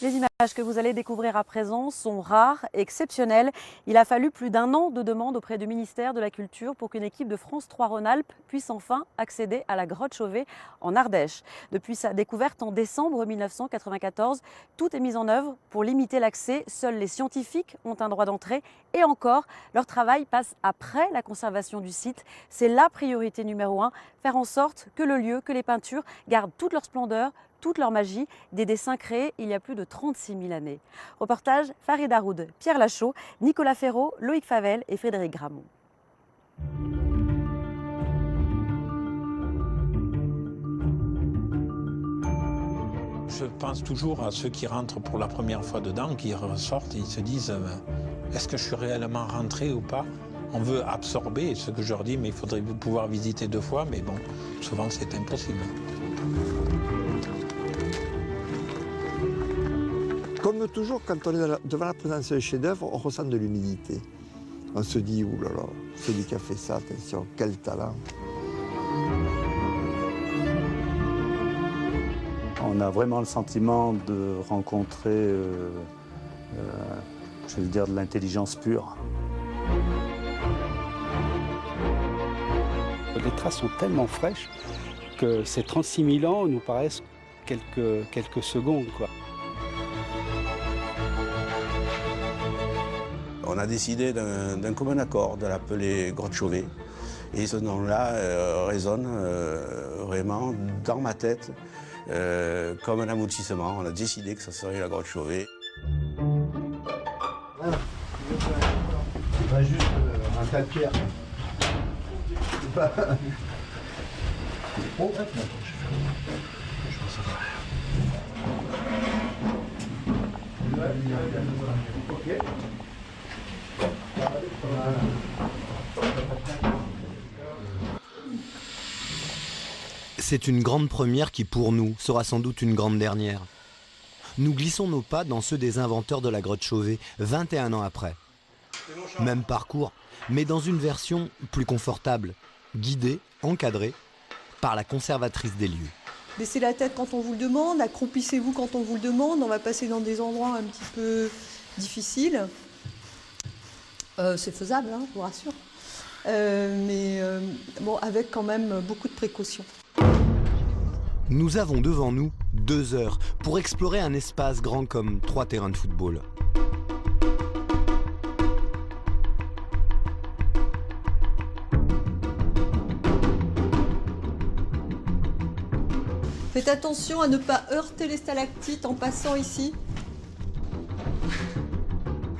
Les images que vous allez découvrir à présent sont rares et exceptionnelles. Il a fallu plus d'un an de demande auprès du ministère de la Culture pour qu'une équipe de France 3 Rhône-Alpes puisse enfin accéder à la grotte Chauvet en Ardèche. Depuis sa découverte en décembre 1994, tout est mis en œuvre pour limiter l'accès. Seuls les scientifiques ont un droit d'entrée et encore, leur travail passe après la conservation du site. C'est la priorité numéro 1, faire en sorte que le lieu, que les peintures gardent toute leur splendeur, toute leur magie, des dessins créés il y a plus de 36 000 années. Reportage Farid Haroud, Pierre Lachaud, Nicolas Ferraud, Loïc Favel et Frédéric Gramont. Je pense toujours à ceux qui rentrent pour la première fois dedans, qui ressortent et ils se disent est-ce que je suis réellement rentré ou pas? On veut absorber ce que je leur dis, mais il faudrait pouvoir visiter 2 fois, mais bon, souvent c'est impossible. Comme toujours, quand on est devant la présence d'un chef-d'œuvre, on ressent de l'humilité. On se dit, oulala, celui qui a fait ça, attention, quel talent. On a vraiment le sentiment de rencontrer, je veux dire, de l'intelligence pure. Les traces sont tellement fraîches que ces 36 000 ans nous paraissent quelques secondes, quoi. On a décidé d'un commun accord de l'appeler grotte Chauvet. Et ce nom-là résonne vraiment dans ma tête comme un aboutissement. On a décidé que ça serait la grotte Chauvet. Voilà. On va juste un tas de pierre. Oh, je pense à travers. Ok. C'est une grande première qui, pour nous, sera sans doute une grande dernière. Nous glissons nos pas dans ceux des inventeurs de la grotte Chauvet, 21 ans après. Même parcours, mais dans une version plus confortable, guidée, encadrée par la conservatrice des lieux. Baissez la tête quand on vous le demande, accroupissez-vous quand on vous le demande, on va passer dans des endroits un petit peu difficiles. C'est faisable, hein, je vous rassure. Mais bon, avec quand même beaucoup de précautions. Nous avons devant nous 2 heures pour explorer un espace grand comme 3 terrains de football. Faites attention à ne pas heurter les stalactites en passant ici.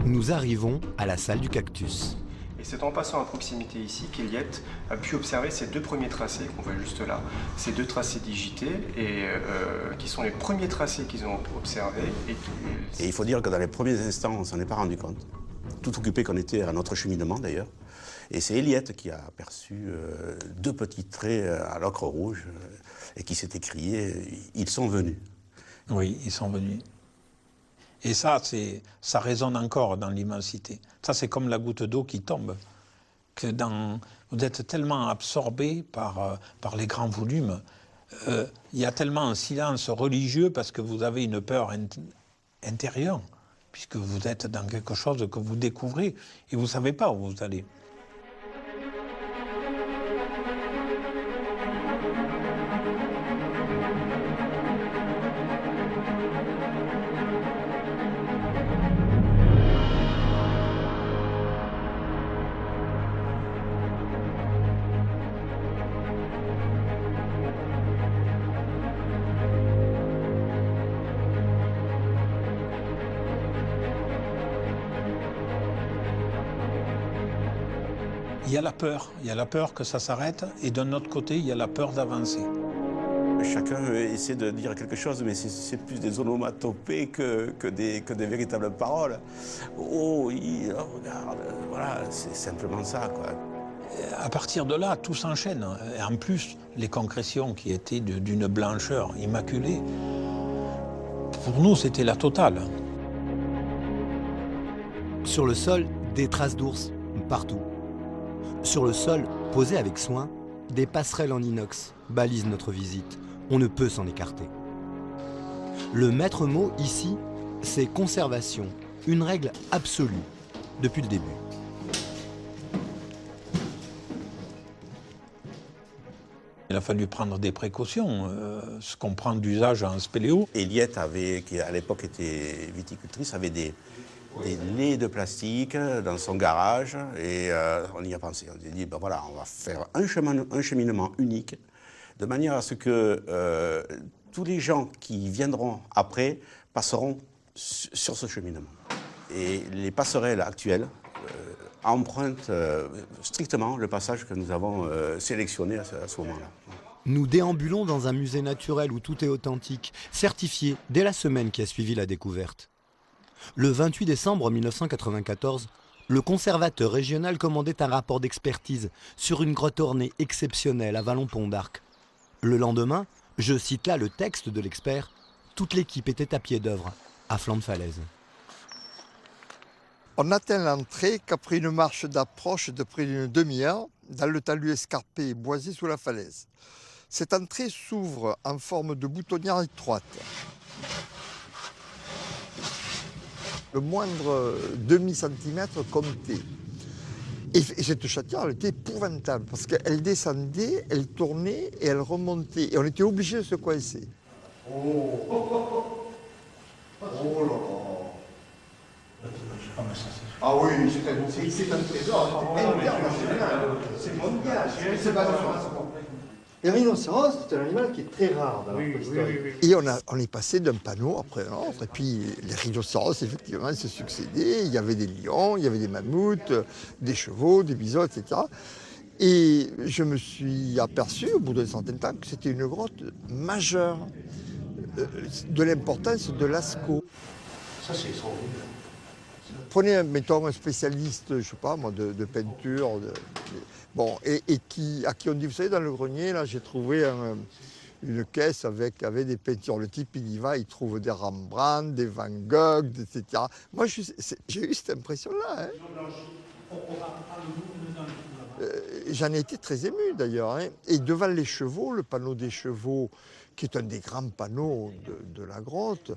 Nous arrivons à la salle du cactus. Et c'est en passant à proximité ici qu'Eliette a pu observer ces 2 premiers tracés qu'on voit juste là. Ces 2 tracés digités et qui sont les premiers tracés qu'ils ont observés. Et il faut dire que dans les premiers instants, on ne s'en est pas rendu compte. Tout occupé qu'on était à notre cheminement d'ailleurs. Et c'est Eliette qui a aperçu 2 petits traits à l'ocre rouge et qui s'est écrié « Ils sont venus ». Oui, ils sont venus. Et ça résonne encore dans l'immensité. Ça, c'est comme la goutte d'eau qui tombe. Vous êtes tellement absorbé par les grands volumes. Il y a tellement un silence religieux parce que vous avez une peur intérieure, puisque vous êtes dans quelque chose que vous découvrez et vous ne savez pas où vous allez. Il y a la peur que ça s'arrête, et d'un autre côté, il y a la peur d'avancer. Chacun essaie de dire quelque chose, mais c'est plus des onomatopées que des véritables paroles. Oh oui, oh, regarde, voilà, c'est simplement ça, quoi. À partir de là, tout s'enchaîne. Et en plus, les concrétions qui étaient d'une blancheur immaculée, pour nous, c'était la totale. Sur le sol, des traces d'ours, partout. Sur le sol, posé avec soin, des passerelles en inox balisent notre visite. On ne peut s'en écarter. Le maître mot ici, C'est conservation, une règle absolue depuis le début. Il a fallu prendre des précautions, ce qu'on prend d'usage en spéléo. Eliette, qui à l'époque était viticultrice, avait des laits de plastique dans son garage et on y a pensé. On s'est dit, ben voilà, on va faire un cheminement unique de manière à ce que tous les gens qui viendront après passeront sur ce cheminement. Et les passerelles actuelles empruntent strictement le passage que nous avons sélectionné à ce moment-là. Nous déambulons dans un musée naturel où tout est authentique, certifié dès la semaine qui a suivi la découverte. Le 28 décembre 1994, le conservateur régional commandait un rapport d'expertise sur une grotte ornée exceptionnelle à Vallon-Pont d'Arc. Le lendemain, je cite là le texte de l'expert, toute l'équipe était à pied d'œuvre, à flanc de falaise. On atteint l'entrée qu'après une marche d'approche de près d'une demi-heure, dans le talus escarpé et boisé sous la falaise. Cette entrée s'ouvre en forme de boutonnière étroite. Le moindre demi-centimètre comptait. Et cette chatière, elle était épouvantable, parce qu'elle descendait, elle tournait et elle remontait. Et on était obligé de se coincer. Oh là là. Ah oui, c'est un trésor, c'est mondial, c'est pas le rhinocéros, c'est un animal qui est très rare dans la préhistoire. Et on est passé d'un panneau après un autre, et puis les rhinocéros, effectivement, se succédaient. Il y avait des lions, il y avait des mammouths, des chevaux, des bisons, etc. Et je me suis aperçu, au bout d'un certain temps, que c'était une grotte majeure de l'importance de Lascaux. Ça, c'est extraordinaire. Prenez, mettons, un spécialiste, je sais pas moi, de peinture, à qui on dit, vous savez, dans le grenier, là, j'ai trouvé une caisse avec des peintures. Le type, il y va, il trouve des Rembrandt, des Van Gogh, etc. Moi, j'ai eu cette impression-là. Hein. J'en ai été très ému, d'ailleurs. Hein. Et devant les chevaux, le panneau des chevaux, qui est un des grands panneaux de la grotte,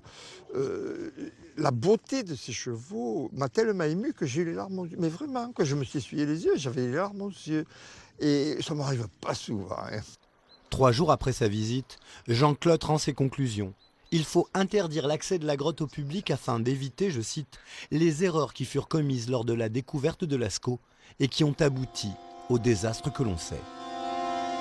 la beauté de ces chevaux m'a tellement ému que j'ai eu les larmes aux yeux. Mais vraiment, quand je me suis essuyé les yeux, j'avais les larmes aux yeux. Et ça ne m'arrive pas souvent. Hein. 3 jours après sa visite, Jean-Claude rend ses conclusions. Il faut interdire l'accès de la grotte au public afin d'éviter, je cite, les erreurs qui furent commises lors de la découverte de Lascaux et qui ont abouti au désastre que l'on sait.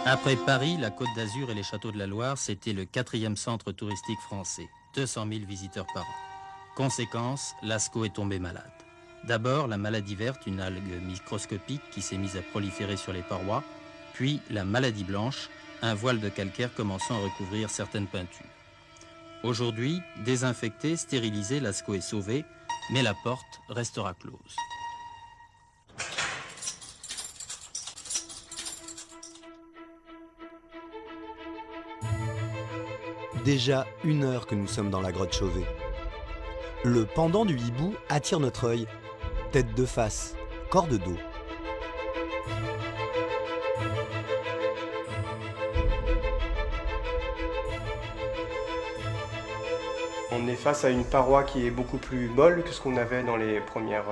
Après Paris, la Côte d'Azur et les châteaux de la Loire, c'était le 4e centre touristique français, 200 000 visiteurs par an. Conséquence, Lascaux est tombé malade. D'abord, la maladie verte, une algue microscopique qui s'est mise à proliférer sur les parois, puis la maladie blanche, un voile de calcaire commençant à recouvrir certaines peintures. Aujourd'hui, désinfecté, stérilisé, Lascaux est sauvé, mais la porte restera close. Déjà 1 heure que nous sommes dans la grotte Chauvet. Le pendant du hibou attire notre œil. Tête de face, corps de dos. On est face à une paroi qui est beaucoup plus molle que ce qu'on avait dans les premières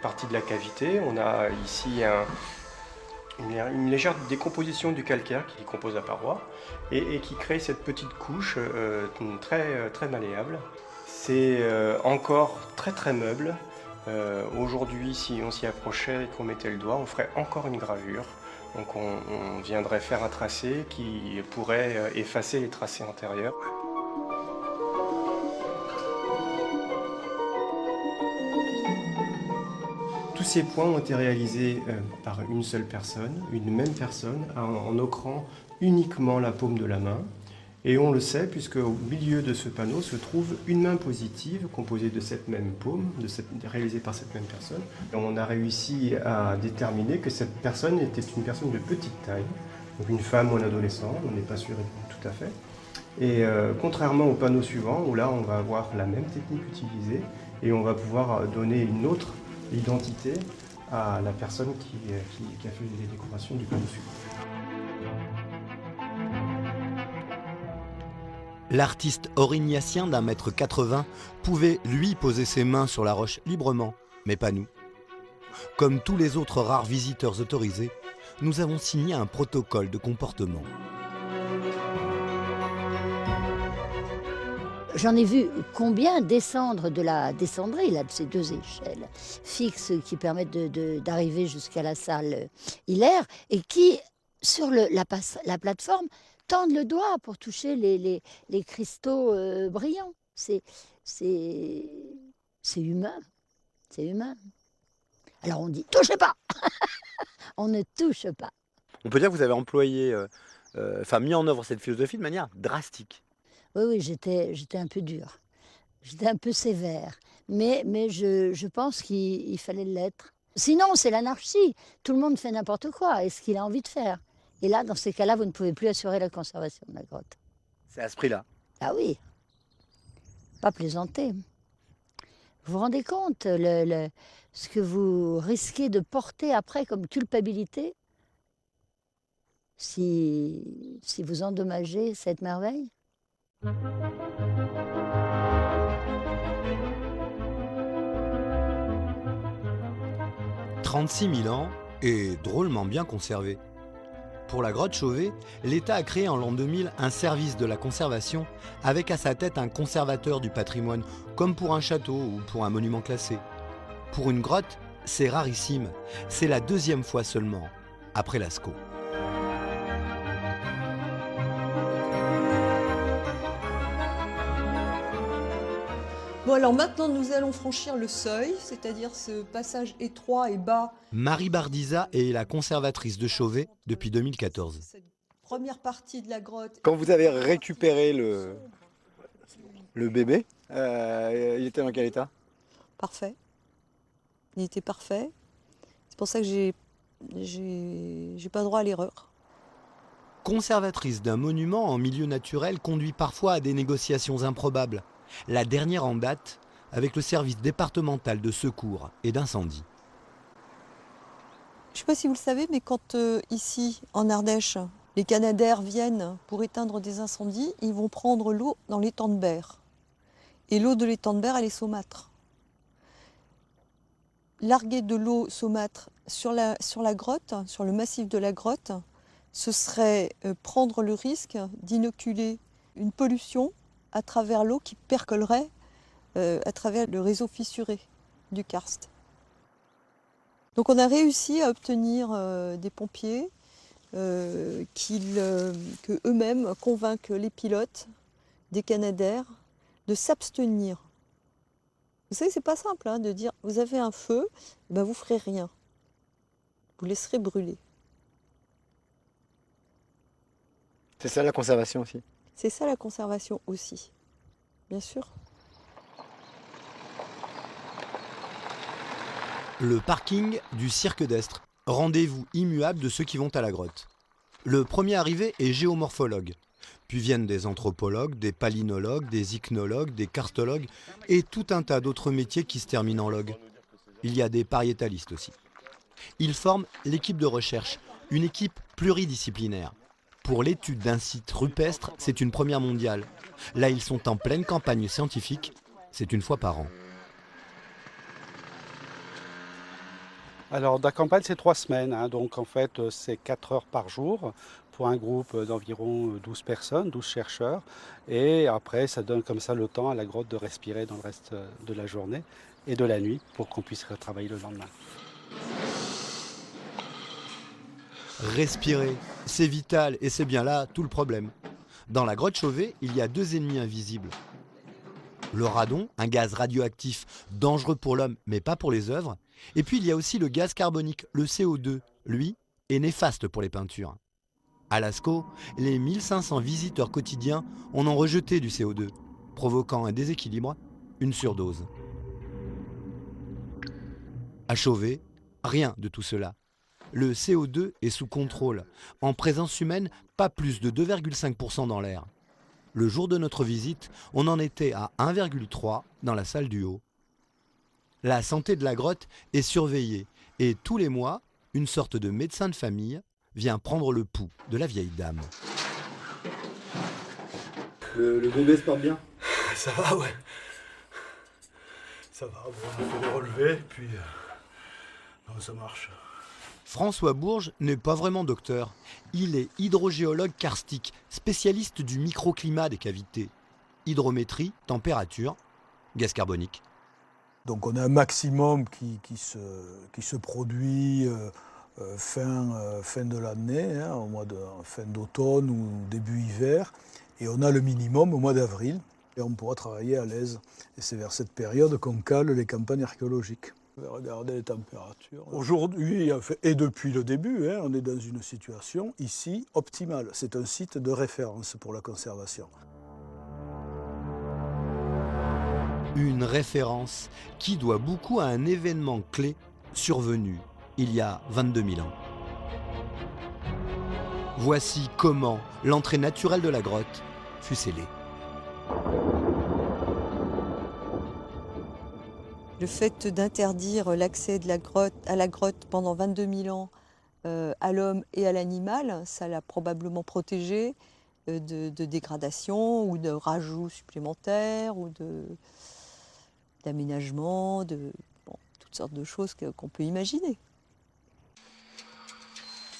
parties de la cavité. On a ici une légère décomposition du calcaire qui compose la paroi et qui crée cette petite couche très malléable. C'est encore très meuble. Aujourd'hui, si on s'y approchait et qu'on mettait le doigt, on ferait encore une gravure. Donc on viendrait faire un tracé qui pourrait effacer les tracés antérieurs. Tous ces points ont été réalisés par une seule personne, une même personne, en ocrant uniquement la paume de la main. Et on le sait puisque au milieu de ce panneau se trouve une main positive composée de cette même paume, réalisée par cette même personne. Et on a réussi à déterminer que cette personne était une personne de petite taille, donc une femme ou un adolescent, on n'est pas sûr tout à fait. Et contrairement au panneau suivant, où là on va avoir la même technique utilisée et on va pouvoir donner une autre identité à la personne qui a fait les décorations du panneau suivant. L'artiste aurignacien d'1,80 m pouvait, lui, poser ses mains sur la roche librement, mais pas nous. Comme tous les autres rares visiteurs autorisés, nous avons signé un protocole de comportement. J'en ai vu combien descendre de la descendrie, là, de ces deux échelles fixes qui permettent d'arriver jusqu'à la salle Hilaire et qui, sur la plateforme, tendent le doigt pour toucher les cristaux brillants. C'est humain. C'est humain. Alors on dit « touchez pas !» On ne touche pas. On peut dire que vous avez employé, mis en œuvre cette philosophie de manière drastique. Oui, j'étais un peu dure. J'étais un peu sévère. Mais je pense qu'il fallait l'être. Sinon, c'est l'anarchie. Tout le monde fait n'importe quoi et ce qu'il a envie de faire. Et là, dans ces cas-là, vous ne pouvez plus assurer la conservation de la grotte. C'est à ce prix-là. Ah oui. Pas plaisanter. Vous vous rendez compte ce que vous risquez de porter après comme culpabilité si vous endommagez cette merveille? 36 000 ans et drôlement bien conservé. Pour la grotte Chauvet, l'État a créé en l'an 2000 un service de la conservation avec à sa tête un conservateur du patrimoine, comme pour un château ou pour un monument classé. Pour une grotte, c'est rarissime. C'est la deuxième fois seulement, après Lascaux. Bon, alors maintenant nous allons franchir le seuil, c'est-à-dire ce passage étroit et bas. Marie Bardisa est la conservatrice de Chauvet depuis 2014. Cette première partie de la grotte. Quand vous avez récupéré le bébé, il était dans quel état? Parfait. Il était parfait. C'est pour ça que j'ai pas droit à l'erreur. Conservatrice d'un monument en milieu naturel conduit parfois à des négociations improbables. La dernière en date avec le service départemental de secours et d'incendie. Je ne sais pas si vous le savez, mais quand ici, en Ardèche, les Canadaires viennent pour éteindre des incendies, ils vont prendre l'eau dans l'étang de Berre. Et l'eau de l'étang de Berre, elle est saumâtre. Larguer de l'eau saumâtre sur la grotte, sur le massif de la grotte, ce serait prendre le risque d'inoculer une pollution à travers l'eau qui percolerait à travers le réseau fissuré du karst. Donc on a réussi à obtenir des pompiers que eux-mêmes convainquent les pilotes des Canadaires de s'abstenir. Vous savez, c'est pas simple hein, de dire vous avez un feu, ben vous ferez rien, vous laisserez brûler. C'est ça la conservation aussi. C'est ça la conservation aussi, bien sûr. Le parking du Cirque d'Estre, rendez-vous immuable de ceux qui vont à la grotte. Le premier arrivé est géomorphologue, puis viennent des anthropologues, des palynologues, des ichnologues, des karstologues et tout un tas d'autres métiers qui se terminent en log. Il y a des pariétalistes aussi. Ils forment l'équipe de recherche, une équipe pluridisciplinaire. Pour l'étude d'un site rupestre, c'est une première mondiale. Là, ils sont en pleine campagne scientifique, c'est une fois par an. Alors, la campagne, c'est 3 semaines, hein, donc en fait, c'est 4 heures par jour pour un groupe d'environ 12 personnes, 12 chercheurs. Et après, ça donne comme ça le temps à la grotte de respirer dans le reste de la journée et de la nuit pour qu'on puisse retravailler le lendemain. Respirer, c'est vital et c'est bien là tout le problème. Dans la grotte Chauvet, il y a 2 ennemis invisibles. Le radon, un gaz radioactif dangereux pour l'homme mais pas pour les œuvres. Et puis il y a aussi le gaz carbonique, le CO2. Lui, est néfaste pour les peintures. À Lascaux, les 1500 visiteurs quotidiens en ont rejeté du CO2, provoquant un déséquilibre, une surdose. À Chauvet, rien de tout cela. Le CO2 est sous contrôle. En présence humaine, pas plus de 2,5% dans l'air. Le jour de notre visite, on en était à 1,3 dans la salle du haut. La santé de la grotte est surveillée et tous les mois, une sorte de médecin de famille vient prendre le pouls de la vieille dame. Le bébé se porte bien? Ça va, ouais. Ça va, bon, on a fait des relevés, puis non, ça marche. François Bourges n'est pas vraiment docteur. Il est hydrogéologue karstique, spécialiste du microclimat des cavités. Hydrométrie, température, gaz carbonique. Donc on a un maximum qui se produit fin de l'année, hein, fin d'automne ou début hiver, et on a le minimum au mois d'avril, et on pourra travailler à l'aise. Et c'est vers cette période qu'on cale les campagnes archéologiques. On va regarder les températures. Aujourd'hui, et depuis le début, hein, on est dans une situation ici optimale. C'est un site de référence pour la conservation. Une référence qui doit beaucoup à un événement clé survenu il y a 22 000 ans. Voici comment l'entrée naturelle de la grotte fut scellée. Le fait d'interdire l'accès à la grotte pendant 22 000 ans à l'homme et à l'animal, ça l'a probablement protégé de dégradation ou de rajouts supplémentaires ou d'aménagement, toutes sortes de choses qu'on peut imaginer.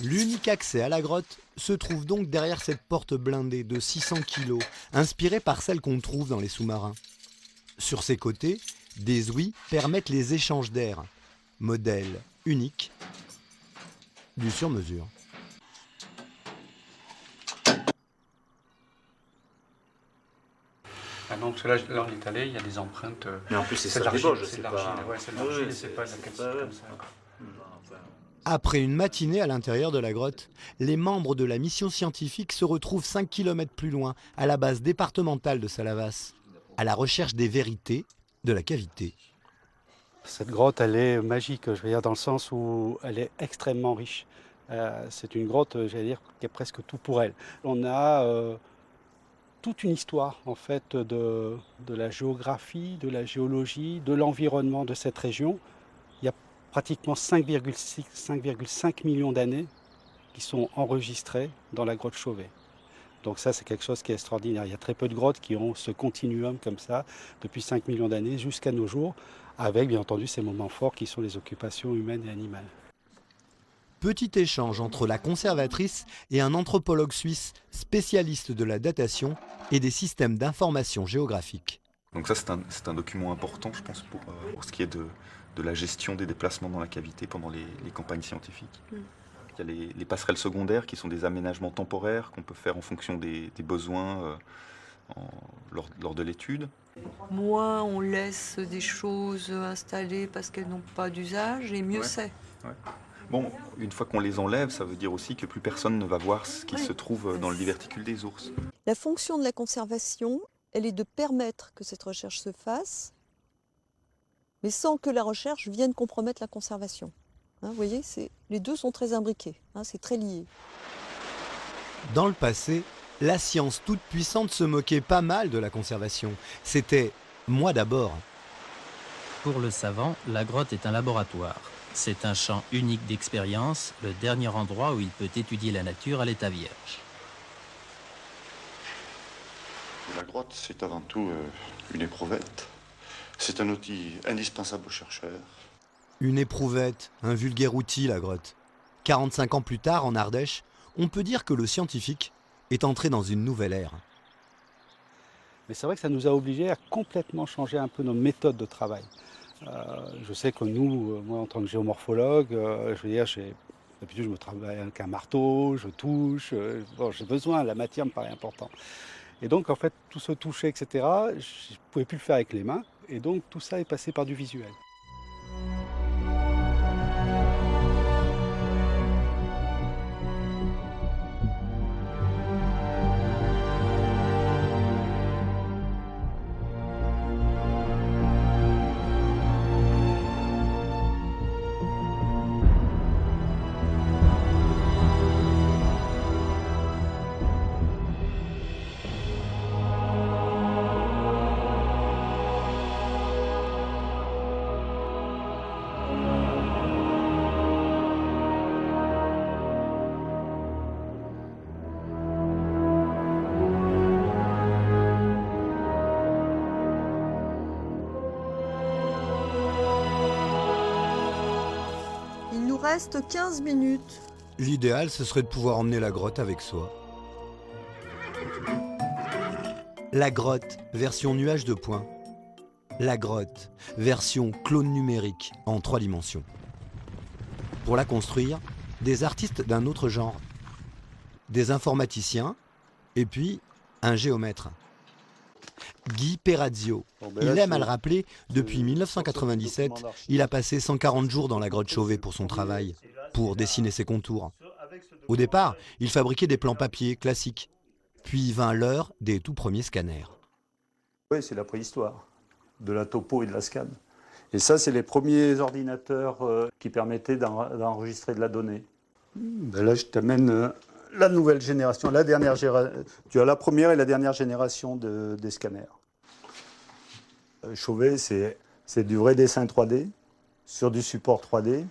L'unique accès à la grotte se trouve donc derrière cette porte blindée de 600 kg, inspirée par celle qu'on trouve dans les sous-marins. Sur ses côtés, des ouïes permettent les échanges d'air. Modèle unique, du sur-mesure. Ah non, parce que là on est allé, il y a des empreintes. Mais en plus c'est de l'argile, c'est de pas... l'argile, ouais, c'est de l'argile, c'est pas de la calcite comme ça. Après une matinée à l'intérieur de la grotte, les membres de la mission scientifique se retrouvent 5 km plus loin, à la base départementale de Salavas, à la recherche des vérités de la cavité. Cette grotte, elle est magique, je veux dire, dans le sens où elle est extrêmement riche. C'est une grotte, j'allais dire, qui a presque tout pour elle. On a toute une histoire, en fait, de la géographie, de la géologie, de l'environnement de cette région. Il y a pratiquement 5,5 millions d'années qui sont enregistrées dans la grotte Chauvet. Donc ça, c'est quelque chose qui est extraordinaire. Il y a très peu de grottes qui ont ce continuum comme ça, depuis 5 millions d'années jusqu'à nos jours, avec bien entendu ces moments forts qui sont les occupations humaines et animales. Petit échange entre la conservatrice et un anthropologue suisse spécialiste de la datation et des systèmes d'information géographique. Donc ça, c'est un document important, je pense, pour ce qui est de la gestion des déplacements dans la cavité pendant les campagnes scientifiques. Il y a les passerelles secondaires qui sont des aménagements temporaires qu'on peut faire en fonction des besoins lors de l'étude. Moins on laisse des choses installées parce qu'elles n'ont pas d'usage, et mieux c'est. Ouais. Bon, une fois qu'on les enlève, ça veut dire aussi que plus personne ne va voir ce qui se trouve dans le diverticule des ours. La fonction de la conservation, elle est de permettre que cette recherche se fasse, mais sans que la recherche vienne compromettre la conservation. Vous voyez, les deux sont très imbriqués, c'est très lié. Dans le passé, la science toute puissante se moquait pas mal de la conservation. C'était « moi d'abord ». Pour le savant, la grotte est un laboratoire. C'est un champ unique d'expérience, le dernier endroit où il peut étudier la nature à l'état vierge. La grotte, c'est avant tout une éprouvette. C'est un outil indispensable aux chercheurs. Une éprouvette, un vulgaire outil, la grotte. 45 ans plus tard, en Ardèche, on peut dire que le scientifique est entré dans une nouvelle ère. Mais c'est vrai que ça nous a obligés à complètement changer un peu nos méthodes de travail. Je sais que nous, moi en tant que géomorphologue, je veux dire, d'habitude je me travaille avec un marteau, je touche, j'ai besoin, la matière me paraît importante. Et donc en fait, tout ce toucher, etc., je ne pouvais plus le faire avec les mains, et donc tout ça est passé par du visuel. reste 15 minutes. L'idéal, ce serait de pouvoir emmener la grotte avec soi. La grotte, version nuage de points. La grotte, version clone numérique en 3 dimensions. Pour la construire, des artistes d'un autre genre. Des informaticiens et puis un géomètre. Guy Perazio. Il aime à le rappeler, depuis 1997, il a passé 140 jours dans la grotte Chauvet pour son travail, pour dessiner ses contours. Au départ, il fabriquait des plans papier classiques, puis vint l'heure des tout premiers scanners. Oui, c'est la préhistoire, de la topo et de la scan. Et ça, c'est les premiers ordinateurs qui permettaient d'enregistrer de la donnée. Ben là, je t'amène la nouvelle génération, la dernière génération. Tu as la première et la dernière génération des scanners. Chauvet, c'est du vrai dessin 3D sur du support 3D.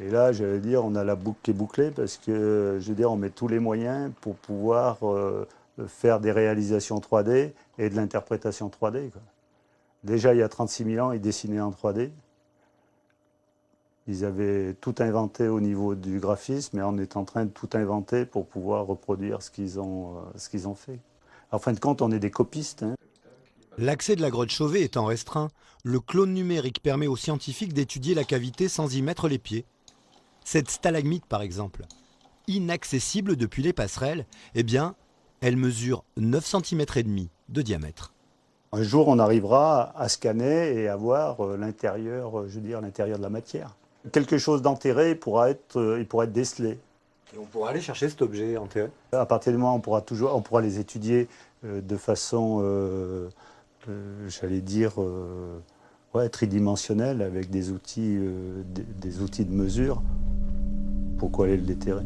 Et là, j'allais dire, on a la boucle qui est bouclée parce que, je veux dire, on met tous les moyens pour pouvoir faire des réalisations 3D et de l'interprétation 3D, quoi. Déjà, il y a 36 000 ans, ils dessinaient en 3D. Ils avaient tout inventé au niveau du graphisme, mais on est en train de tout inventer pour pouvoir reproduire ce qu'ils ont fait. En fin de compte, on est des copistes. Hein. L'accès de la grotte Chauvet étant restreint, le clone numérique permet aux scientifiques d'étudier la cavité sans y mettre les pieds. Cette stalagmite, par exemple, inaccessible depuis les passerelles, eh bien, elle mesure 9,5 cm de diamètre. Un jour, on arrivera à scanner et à voir l'intérieur, je veux dire, l'intérieur de la matière. Quelque chose d'enterré il pourra être décelé. Et on pourra aller chercher cet objet enterré. À partir du moment où on pourra les étudier de façon, j'allais dire, tridimensionnelle, avec des outils de mesure. Pourquoi aller le déterrer?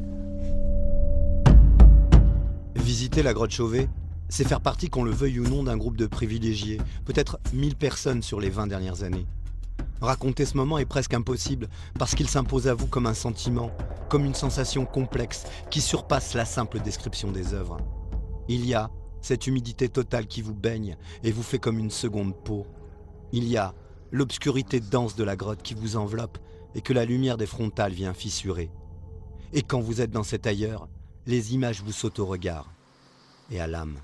Visiter la grotte Chauvet, c'est faire partie, qu'on le veuille ou non, d'un groupe de privilégiés, peut-être 1000 personnes sur les 20 dernières années. Raconter ce moment est presque impossible parce qu'il s'impose à vous comme un sentiment, comme une sensation complexe qui surpasse la simple description des œuvres. Il y a cette humidité totale qui vous baigne et vous fait comme une seconde peau. Il y a l'obscurité dense de la grotte qui vous enveloppe et que la lumière des frontales vient fissurer. Et quand vous êtes dans cet ailleurs, les images vous sautent au regard et à l'âme.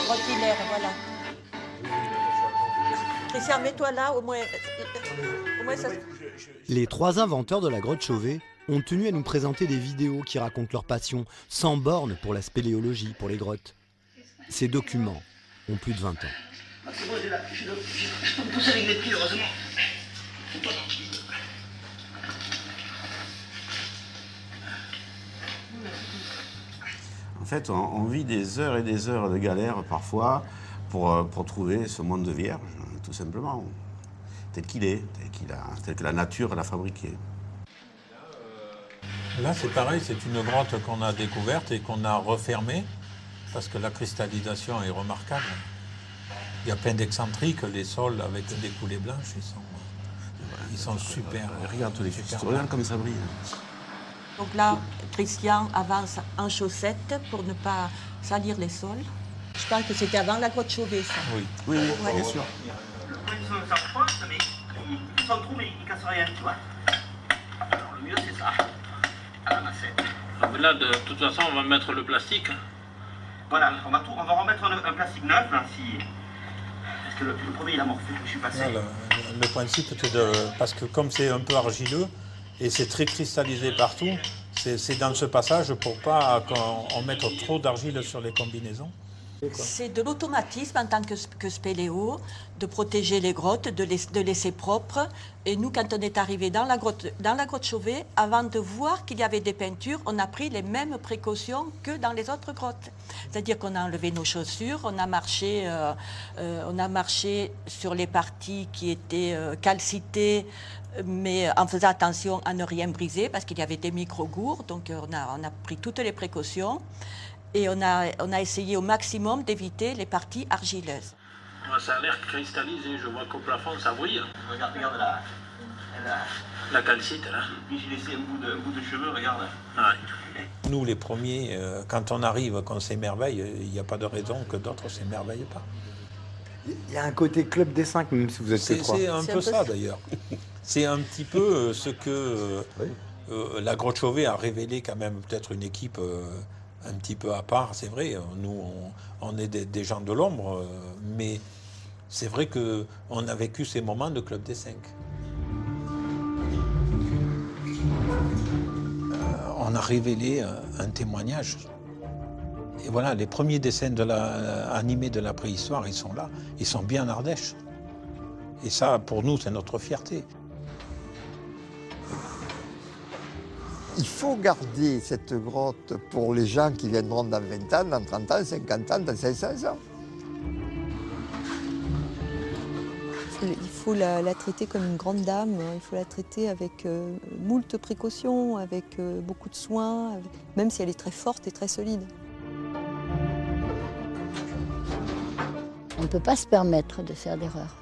Rotilaire, voilà. Christian, mets-toi là, au moins ça... Les 3 inventeurs de la grotte Chauvet ont tenu à nous présenter des vidéos qui racontent leur passion sans borne pour la spéléologie, pour les grottes. Ces documents ont plus de 20 ans. Ah, c'est bon, je peux me pousser avec mes pieds, heureusement. En fait, on vit des heures et des heures de galère parfois pour trouver ce monde de vierge, tout simplement, tel qu'il est, tel que la nature l'a fabriqué. Là, c'est pareil, c'est une grotte qu'on a découverte et qu'on a refermée parce que la cristallisation est remarquable. Il y a plein d'excentriques, les sols avec des coulées blanches, ils sont super. Regarde tous les cristaux, regarde comme ça brille. Donc là, Christian avance en chaussettes pour ne pas salir les sols. Je pense que c'était avant la grotte Chauvet, ça. Oui, oui, ouais. Bien sûr. Ils s'enfoncent, mais ils sont trop, mais ils ne cassent rien, tu vois. Alors le mieux, c'est ça, à la massette. Ah, mais là, de toute façon, on va mettre le plastique. Voilà, on va remettre un plastique neuf, là, parce que le premier, il a morflé, je suis passé. Non, le principe, c'est parce que comme c'est un peu argileux, et c'est très cristallisé partout, c'est dans ce passage pour pas qu'on mette trop d'argile sur les combinaisons. C'est de l'automatisme en tant que spéléo, de protéger les grottes, de laisser propre. Et nous, quand on est arrivé dans la grotte Chauvet, avant de voir qu'il y avait des peintures, on a pris les mêmes précautions que dans les autres grottes. C'est-à-dire qu'on a enlevé nos chaussures, on a marché sur les parties qui étaient calcitées, mais en faisant attention à ne rien briser, parce qu'il y avait des micro-gourds, donc on a pris toutes les précautions. Et on a essayé au maximum d'éviter les parties argileuses. Ça a l'air cristallisé, je vois qu'au plafond ça brille. Regarde là. La calcite là. Puis j'ai laissé un bout de cheveux, regarde. Ah. Nous les premiers, quand on arrive, qu'on s'émerveille, il n'y a pas de raison que d'autres ne s'émerveillent pas. Il y a un côté club des 5, même si vous êtes que 3. C'est un peu ça d'ailleurs. C'est un petit peu ce que la Grotte Chauvet a révélé quand même, peut-être une équipe un petit peu à part, c'est vrai. Nous, on est des gens de l'ombre, mais c'est vrai qu'on a vécu ces moments de Club des 5. On a révélé un témoignage. Et voilà, les premiers dessins animés de la préhistoire, ils sont là. Ils sont bien en Ardèche. Et ça, pour nous, c'est notre fierté. Il faut garder cette grotte pour les gens qui viendront dans 20 ans, dans 30 ans, 50 ans, dans 500 ans. Il faut la traiter comme une grande dame, il faut la traiter avec moult précautions, avec beaucoup de soins, même si elle est très forte et très solide. On ne peut pas se permettre de faire d'erreurs.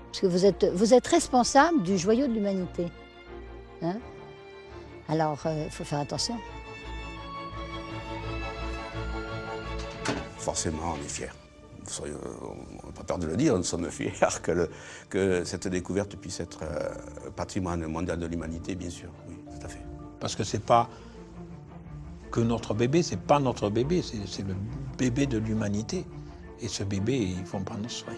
Parce que vous êtes responsable du joyau de l'humanité. Hein? Alors, il faut faire attention. Forcément, on est fiers. On n'a pas peur de le dire, nous sommes fiers que cette découverte puisse être patrimoine mondial de l'humanité, bien sûr. Oui, tout à fait. Parce que c'est pas que notre bébé, c'est pas notre bébé, c'est le bébé de l'humanité. Et ce bébé, il faut en prendre soin.